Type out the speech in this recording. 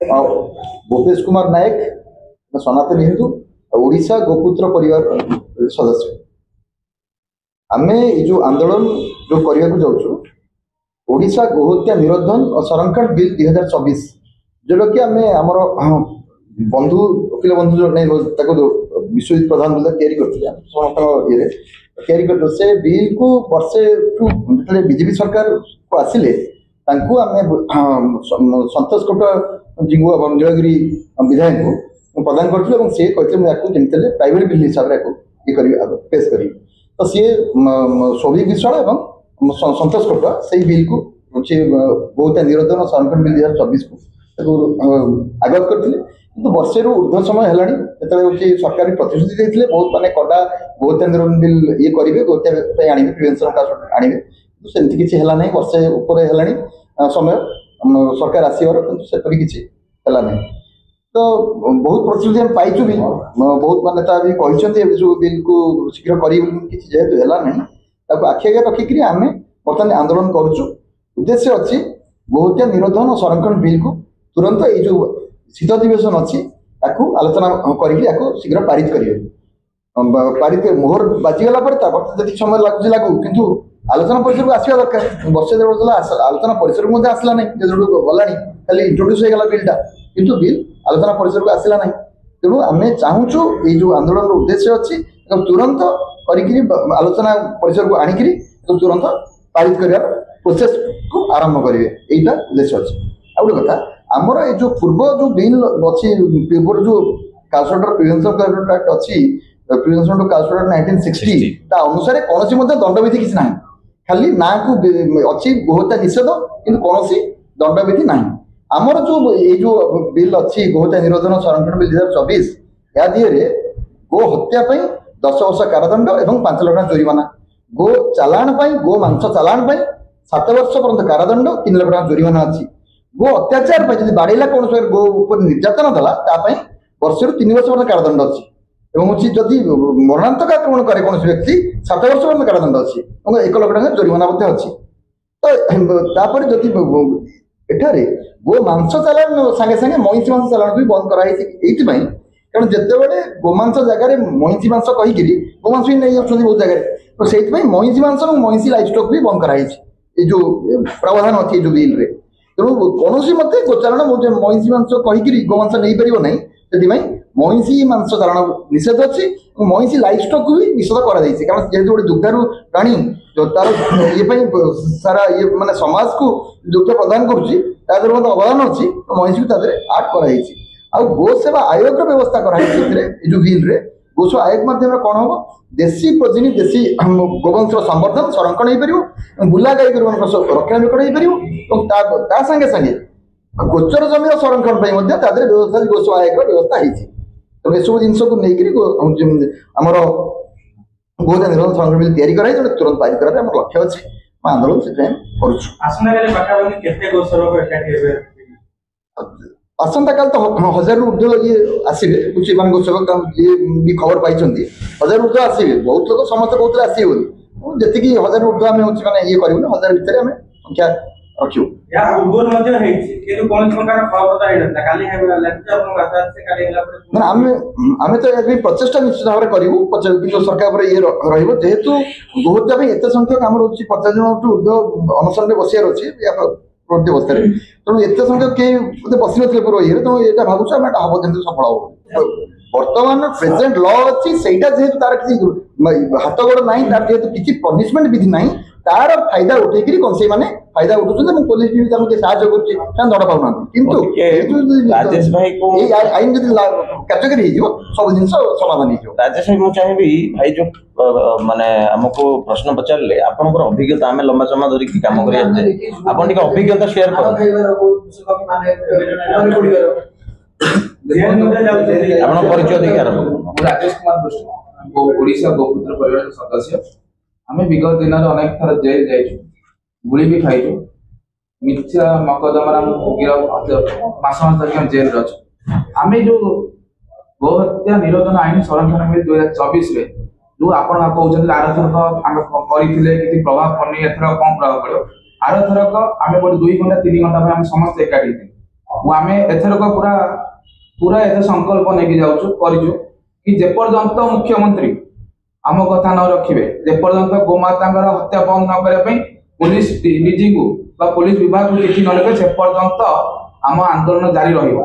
भूपेश कुमार नायक सनातन हिंदू ओडिशा गोपुत्र परिवार सदस्य आमे जो आंदोलन जो करने को जाऊँ ओडिशा गोहत्या निरोधन और संरक्षण बिल 2024 जोटा कि आम आमर बंधु वकिल बंधु जो विश्वजित प्रधान तैयारी करते समस्त ये कर से बिल को वर्षे बीजेपी सरकार को आसिले संतोष कोट जी नीलगिरी विधायक को प्रदान करूँ सी कहते प्राइवेट बिल हिसाब से पेश करी तो सी सौभिक विश्वाल और संतोष कोट से बिल को बहुत निरोधन और संरक्षण बिल 2024 को आगत करते किंतु वर्षे ऊर्ध्व समय है सरकार प्रतिश्रुति देते बहुत मानने कड़ा गोहत्या निरोधन बिल ये करेंगे गोहत्या आने प्रिवेंशन आने सेमती किसी है ना वर्षे उपर है समय सरकार आसवर कि किसी है ना तो बहुत प्रतिश्रुति हम पाइचु भी बहुत मान्यता भी कहते जो बिल को शीघ्र करेतु है ना आखि आगे रखिक आम बर्तमान आंदोलन करुचु उद्देश्य अच्छी गोहत्या निरोधन और संरक्षण बिल को तुरंत ये जो शीत अधिवेशन अच्छी आलोचना कर शीघ्र पारित करेंगे पारित मोहर बाजीगला जी समय लगू किंतु आलोचना परिसर को आसवा दरकार वर्षे 1.5 वर्ष आलोचना परिसर को आसला ना जो गला खाली इंट्रोड्यूस होगा बिलटा किंतु बिल आलोचना परिसर को आसला ना तेणु आम चाहूँ ये जो आंदोलन उद्देश्य अच्छी तुरंत आलोचना परिसर को आणिकी तुरंत पारित कर प्रोसेस को आरंभ करेंगे यहीटा उद्देश्य अच्छी आ गए कथा आमर ये जो पूर्व जो बिल अच्छी पूर्व जो कालसटर प्रिवेंशन एक्ट अच्छी प्रिवेंशन टू कालसटर 1960 ता अनुसार कौन दंडविधि किसी ना खाली ना को अच्छी गोहत्या निषेध कि कौन दंडविधि ना आमर जो ये जो बिल अच्छी गोहत्या निरोधन संरक्षण बिल 2024 या दिए गो हत्या 10 वर्ष कारादंड और 5 लाख टଙ୍କା जुर्माना गो चालाण गो मांस चालाण 7 वर्ष पर्यंत कारादंड 3 लाख टଙ୍କା जुर्माना अच्छी गो अत्याचार बाड़ेला कौन गो उपर निर्यातन देला वर्ष 3 वर्ष पर्यंत कारादंड अच्छी जदि मरणांतक आक्रमण करे कौन व्यक्ति 7 वर्ष पर्यंत कारादंड अच्छी 1 लाख टଙ୍କା जुर्माना अच्छी तो जदि एठारे गो मांस चालाण सागे सागे मईंसी मांस चालाण भी बंद कराई कारण जितेबाला गोमांस जगार मईंसी मांस कहीकि गोमांस भी नहीं जाऊँ बहुत जगह तो से मईंसी मांस और मईंसी लाइफ स्टॉक भी बंद कराई जो प्रावधान अच्छी जो बिल रे तेणु कौन मत गोचारण मईंसी मांस कहीकि गोमांस नहीं पार ना से मईंसी मांस चालाण निषेध अच्छी मईंसी लाइफ स्टॉक को भी निषेध कर कारण जेहतु गोटे दुग्धारू प्राणी जो तार ये सारा ये माने समाज को दुग्ध प्रदान कर अवदान अच्छी मईंसी को आड कर गो सेवा आयोग व्यवस्था कराई जो बिल रे गो सेवा आयोग माध्यम कौन हम देशी प्रजनी देशी गोवंश संवर्धन संरक्षण हो बुला गाई गोरु रक्षणाबेक्षण हो सागे सागे गोचर जमीर संरक्षण व्यवस्था गो सेवा आयोग व्यवस्था तो ये सब जिन को लेकर आमर गोहत्या निरोधन संरक्षण बिल तैयारी कराई जो तुरंत पारित करार लक्ष्य अच्छे आंदोलन से आसंता काल तो 1000 ऊर्ध्व ये आसवे कुछ मान गोसेवक ये भी खबर पाई 1000 ऊर्ध्व आसवे बहुत लोग समस्त कहते आसवे जी 1000 ऊर्ध्व आम मैंने ये करूँ 1000 भितर आम संख्या रखू आम तो प्रचेषा निश्चित भाव में करूँ कि सरकार पर ये जेहेतु गोहत्या एत संख्यक आम 50 जन ऊर्ध्व अनशन बसार अच्छे अवस्था तेणु एत संख्यक कई बस नी पूर्व ये तो यहाँ भावुँ हम हम जमी सफल हो बर्तमान प्रेजेंट लॉ अच्छी जेहेतु तार किसी हाथ गोड़ ना तार जेहेतु किसी पनिशमेंट विधि ना तार फायदा उठे कौन से मैंने फायदा उठुच्च पुलिस भी साहय कर पाऊना आईन जब कार्यकारी सब जिन समाधान हो राजेश भाई मुझे चाहिए भाई जो माने हमको प्रश्न पचारे आपंकर अभिज्ञता आम लंबा समय धरिक कम कर अभिज्ञता शेयर कर परिचय देखिए आरंभ राजेश कुमार ओडिशा गोपुत्र परिवार सदस्य आम विगत दिन अनेक थर जेल जाइए गुड़ी भी खाइचु मिथ्या मकदमा मास धरिक जेल अच्छे आम जो गोहत्या निरोधन आईन संरक्षण बिल 2024 जो आप कहते आरथरक आम करते किसी प्रभाव पड़नी एथर कौन प्रभाव पड़ो आरथरक आम गोटे 2 घंटा 3 घंटा आम समस्त एकाठी आमे एथरक पूरा पूरा एथे संकल्प नेकी जाउछु करिछु कि जेपर्यंत मुख्यमंत्री आम कथा न रखिबे जेपर्यंत गोमातांगर हत्या बंद न करे पई पुलिस डीजी को पुलिस विभाग को चिठी न लिखे से पर्यंत आम आंदोलन जारी रहिबा।